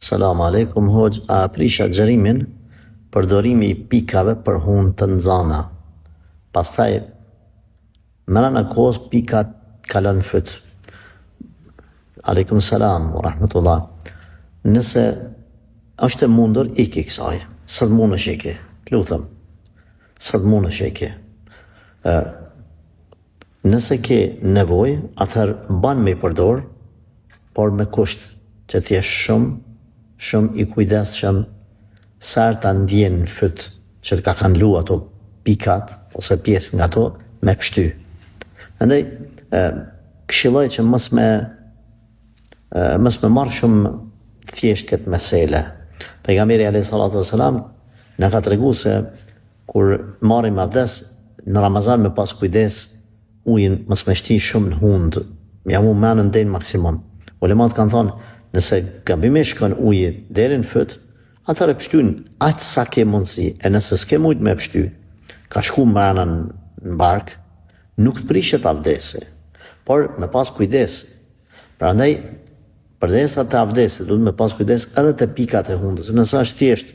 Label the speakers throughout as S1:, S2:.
S1: Salam aleikum, hoxh, a prisha xherimin përdorimi i pikave për hunë të nxana. Pastaj, mëna kohës pikat kalon fyt. Aleikum salam, wa rahmatullah. Nëse është e mundur, iki kësaj. Së të mund është iki, të lutëm. Së të mund është iki. Nëse ke nevoj, atëherë ban me i përdor, por me kusht që t'jesh shumë i kujdesshëm sa ta ndjen fyt që të ka kanlu ato pikat ose pjesë nga ato me pështy. Andaj këshilloj që mos me marr shumë thjesht këtë mesele. Pejgamberi alayhis salatu wassalam na ka treguar se kur marrim abdes në Ramazan me pas kujdes ujin mos me shti shumë në hund, ja mu menën deri në maksimum. Ulemat kanë thonë, nëse gabimisht shkon uji deri në fyt, atëherë pështyn aq sa ke mundësi, e nëse s'ke mujt me pështy, ka shku mbrana në bark, nuk të prishet avdesi, por me pas kujdes. Prandaj, përdesa të avdesit, duhet me pas kujdes edhe të pikat e hundës. Nëse është thjesht,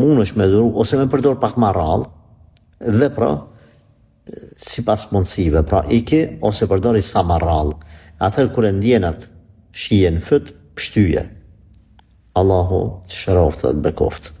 S1: mund është me duru, ose me përdor pak ma rrallë, dhe pra, si pas mundësive, pra iki, ose përdori sa ma rrallë. Atëherë kur e ndjenat shije në fyt, pështyje. Allahu të shëroftë dhe të bekoftë.